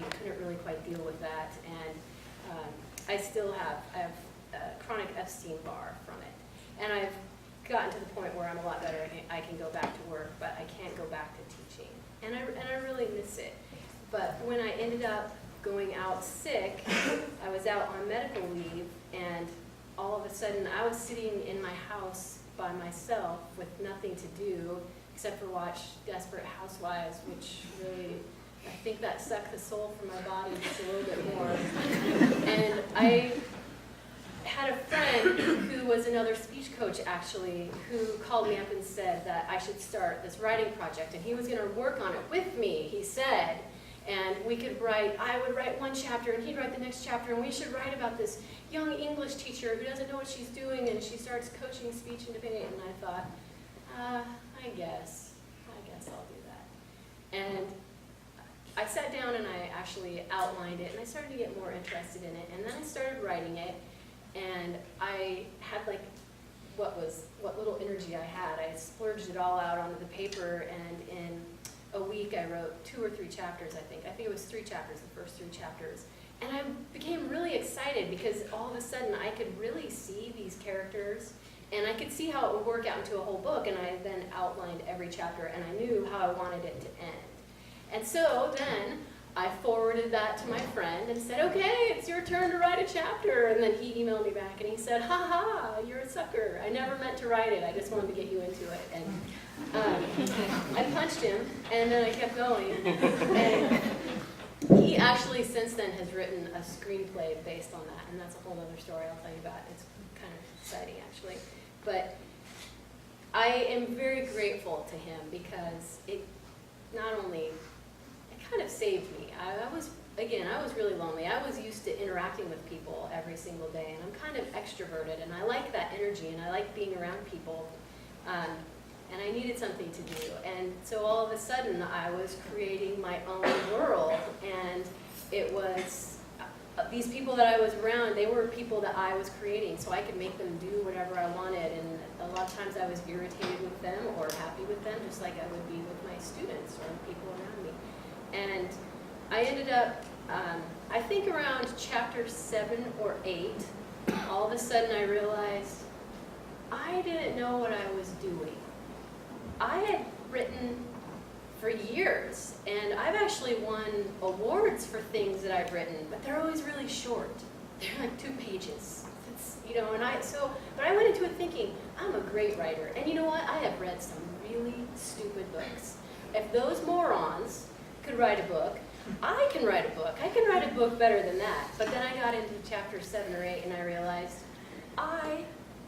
body couldn't really quite deal with that, and I have chronic Epstein-Barr from it, and I've gotten to the point where I'm a lot better and I can go back to work, but I can't go back to teaching, and I really miss it. But when I ended up going out sick, I was out on medical leave, and all of a sudden I was sitting in my house by myself with nothing to do except for watch Desperate Housewives, which really, I think that sucked the soul from my body just a little bit more. And I had a friend who was another speech coach, actually, who called me up and said that I should start this writing project, and he was going to work on it with me, he said. And we could write, I would write one chapter, and he'd write the next chapter, and we should write about this young English teacher who doesn't know what she's doing, and she starts coaching speech and debate. And I thought, I guess I'll do that. And I sat down and I actually outlined it, and I started to get more interested in it. And then I started writing it, and I had like what little energy I had. I splurged it all out onto the paper, and in a week I wrote 2 or 3 chapters, I think. I think it was 3 chapters, the first 3 chapters. And I became really excited because all of a sudden I could really see these characters, and I could see how it would work out into a whole book, and I then outlined every chapter, and I knew how I wanted it to end. And so then I forwarded that to my friend and said, okay, it's your turn to write a chapter. And then he emailed me back and he said, ha ha, you're a sucker. I never meant to write it. I just wanted to get you into it. And I punched him, and then I kept going. And he actually since then has written a screenplay based on that, and that's a whole other story I'll tell you about. It's kind of exciting, actually. But I am very grateful to him because it not only kind of saved me. I was really lonely. I was used to interacting with people every single day, and I'm kind of extroverted, and I like that energy, and I like being around people, and I needed something to do. And so all of a sudden, I was creating my own world, and it was these people that I was around, they were people that I was creating, so I could make them do whatever I wanted, and a lot of times I was irritated with them or happy with them, just like I would be with my students or the people around me. And I ended up, I think around chapter 7 or 8, all of a sudden I realized I didn't know what I was doing. I had written for years, and I've actually won awards for things that I've written, but they're always really short. They're like 2 pages. But I went into it thinking, I'm a great writer, and you know what? I have read some really stupid books. If those morons could write a book, I can write a book. I can write a book better than that. But then I got into chapter 7 or 8 and I realized I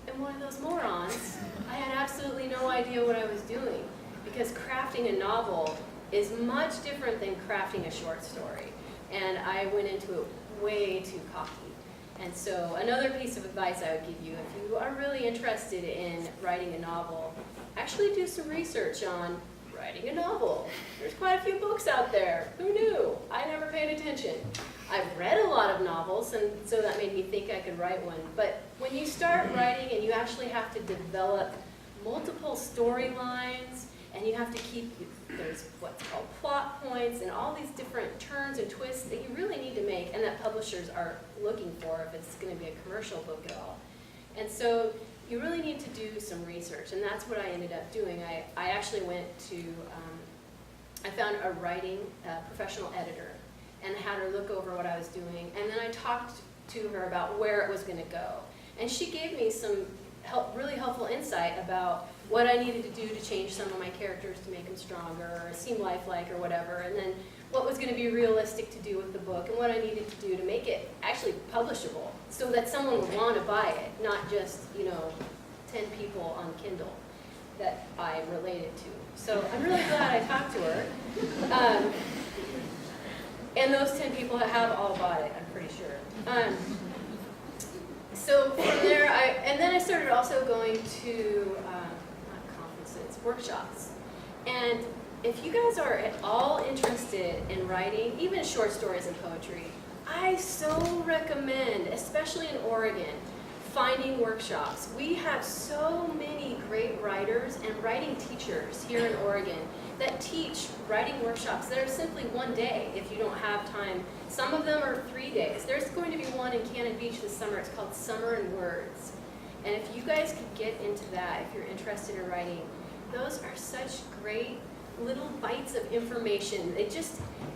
am one of those morons. I had absolutely no idea what I was doing, because crafting a novel is much different than crafting a short story. And I went into it way too cocky. And so another piece of advice I would give you, if you are really interested in writing a novel, actually do some research on writing a novel. There's quite a few books out there. Who knew? I never paid attention. I've read a lot of novels, and so that made me think I could write one. But when you start writing and you actually have to develop multiple storylines, and you have to keep, there's what's called plot points and all these different turns and twists that you really need to make, and that publishers are looking for if it's going to be a commercial book at all. And so you really need to do some research, and that's what I ended up doing. I actually went to, I found a writing professional editor and had her look over what I was doing, and then I talked to her about where it was going to go. And she gave me some really helpful insight about what I needed to do to change some of my characters to make them stronger or seem lifelike or whatever, and then what was going to be realistic to do with the book, and what I needed to do to make it actually publishable so that someone would want to buy it, not just, 10 people on Kindle that I related to. So I'm really glad I talked to her. And those 10 people have all bought it, I'm pretty sure. So from there, and then I started also going to, not conferences, workshops. And if you guys are at all interested in writing, even short stories and poetry, I so recommend, especially in Oregon, finding workshops. We have so many great writers and writing teachers here in Oregon that teach writing workshops that are simply one day if you don't have time. Some of them are 3 days. There's going to be one in Cannon Beach this summer. It's called Summer in Words. And if you guys could get into that, if you're interested in writing, those are such great little bites of information.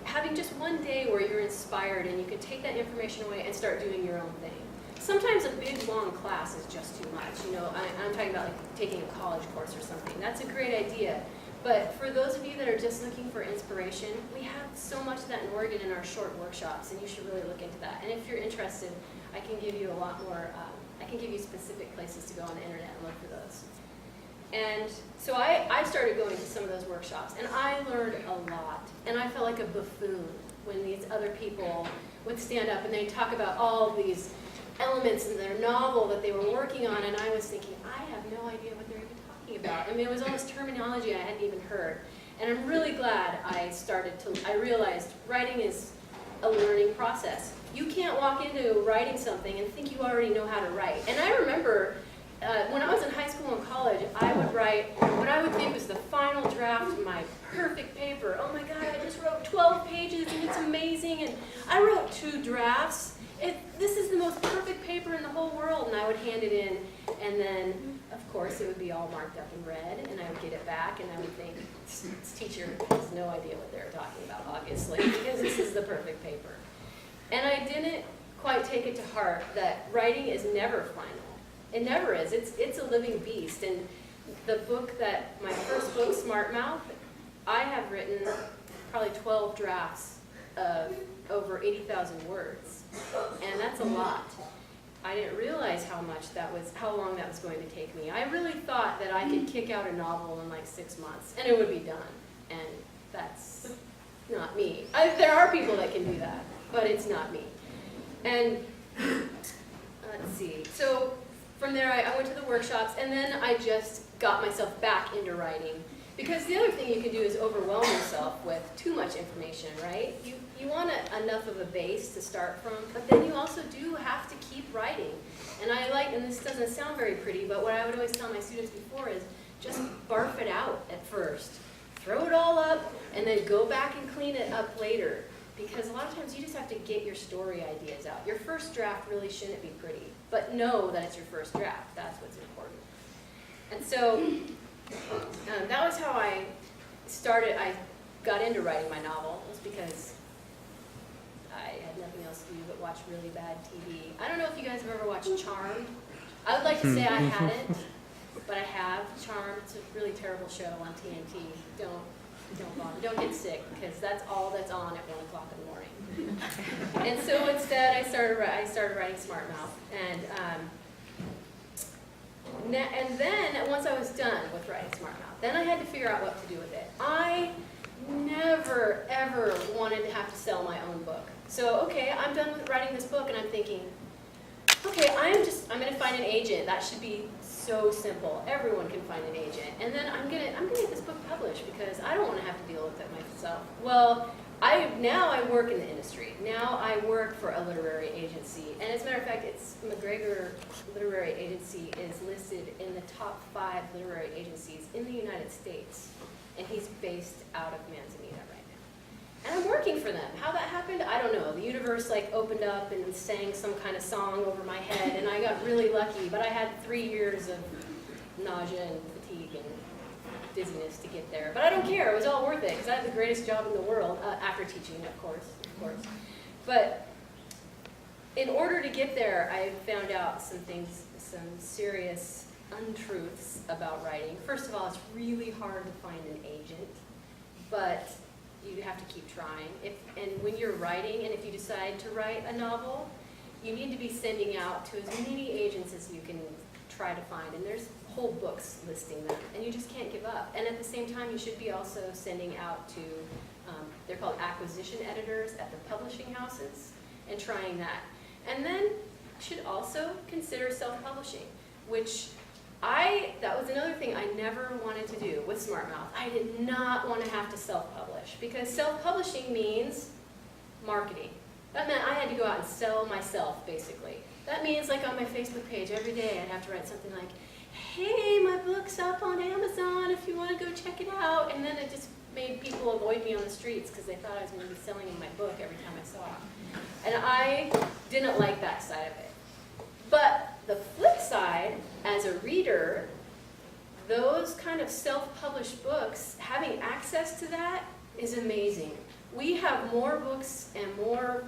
Having just one day where you're inspired and you can take that information away and start doing your own thing. Sometimes a big, long class is just too much. I'm talking about like taking a college course or something. That's a great idea. But for those of you that are just looking for inspiration, we have so much of that in Oregon in our short workshops, and you should really look into that. And if you're interested, I can give you a lot more, I can give you specific places to go on the internet and look for those. And so I started going to some of those workshops, and I learned a lot. And I felt like a buffoon when these other people would stand up and they'd talk about all these elements in their novel that they were working on, and I was thinking, I have no idea what they're even talking about. I mean, it was almost terminology I hadn't even heard. And I'm really glad I realized writing is a learning process. You can't walk into writing something and think you already know how to write. And I remember when I was in high school and college, I would write what I would think was the final draft of my perfect paper. Oh my God, I just wrote 12 pages and it's amazing. And I wrote 2 drafts. This is the most perfect paper in the whole world. And I would hand it in, and then, of course, it would be all marked up in red, and I would get it back, and I would think, this teacher has no idea what they're talking about, obviously, because this is the perfect paper. And I didn't quite take it to heart that writing is never final. It never is. It's a living beast. And the book my first book, Smart Mouth, I have written probably 12 drafts of over 80,000 words. And that's a lot. I didn't realize how long that was going to take me. I really thought that I could kick out a novel in like 6 months and it would be done. And that's not me. There are people that can do that, but it's not me. And let's see. So from there, I went to the workshops, and then I just got myself back into writing. Because the other thing you can do is overwhelm yourself with too much information, right? You want enough of a base to start from, but then you also do have to keep writing. And this doesn't sound very pretty, but what I would always tell my students before is just barf it out at first. Throw it all up, and then go back and clean it up later. Because a lot of times you just have to get your story ideas out. Your first draft really shouldn't be pretty, but know that it's your first draft. That's what's important. And so that was how I got into writing my novel. It was because I had nothing else to do but watch really bad TV. I don't know if you guys have ever watched Charmed. I would like to say I hadn't, but I have. Charmed, it's a really terrible show on TNT. Don't bother. Don't get sick, because that's all that's on at 1 o'clock in the morning. And so instead, I started writing Smart Mouth, and then once I was done with writing Smart Mouth, then I had to figure out what to do with it. I never ever wanted to have to sell my own book. So okay, I'm done with writing this book, and I'm thinking, okay, I'm going to find an agent. That should be so simple. Everyone can find an agent. And then I'm gonna get this book published because I don't want to have to deal with it myself. Well, now I work in the industry. Now I work for a literary agency. And as a matter of fact, McGregor Literary Agency is listed in the top 5 literary agencies in the United States. And he's based out of Manzanita right now. And I'm working for them. How that happened, I don't know. The universe opened up and sang some kind of song over my head, and I got really lucky. But I had 3 years of nausea and fatigue and dizziness to get there. But I don't care. It was all worth it because I had the greatest job in the world, after teaching, of course. But in order to get there, I found out some serious untruths about writing. First of all, it's really hard to find an agent, but you have to keep trying. And when you're writing, and if you decide to write a novel, you need to be sending out to as many agents as you can try to find. And there's whole books listing them, and you just can't give up. And at the same time, you should be also sending out to, they're called acquisition editors at the publishing houses, and trying that. And then you should also consider self-publishing, which that was another thing I never wanted to do with Smart Mouth. I did not want to have to self-publish, because self-publishing means marketing. That meant I had to go out and sell myself, basically. That means on my Facebook page every day I'd have to write something like, hey, my book's up on Amazon if you want to go check it out. And then it just made people avoid me on the streets because they thought I was going to be selling them my book every time I saw them. And I didn't like that side of it. But the flip side, as a reader, those kind of self-published books, having access to that is amazing. We have more books and more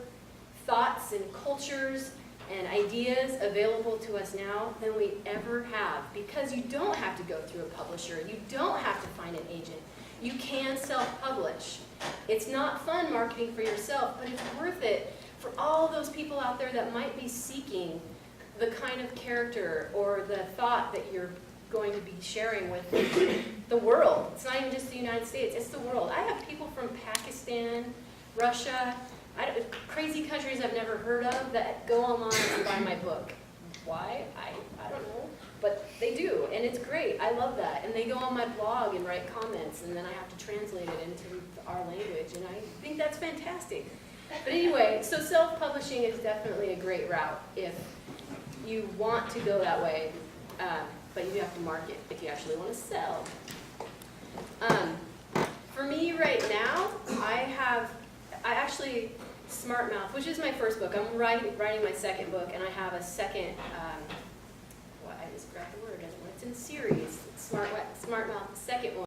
thoughts and cultures and ideas available to us now than we ever have, because you don't have to go through a publisher. You don't have to find an agent. You can self-publish. It's not fun marketing for yourself, but it's worth it for all those people out there that might be seeking the kind of character or the thought that you're going to be sharing with the world. It's not even just the United States, it's the world. I have people from Pakistan, Russia, crazy countries I've never heard of that go online and buy my book. Why? I don't know. But they do, and it's great. I love that. And they go on my blog and write comments, and then I have to translate it into our language, and I think that's fantastic. But anyway, so self-publishing is definitely a great route if you want to go that way, but you have to market if you actually want to sell. For me right now, I actually, Smart Mouth, which is my first book. I'm writing my second book, and I have a second, I just forgot the word, it's in series, Smart Mouth, the second one.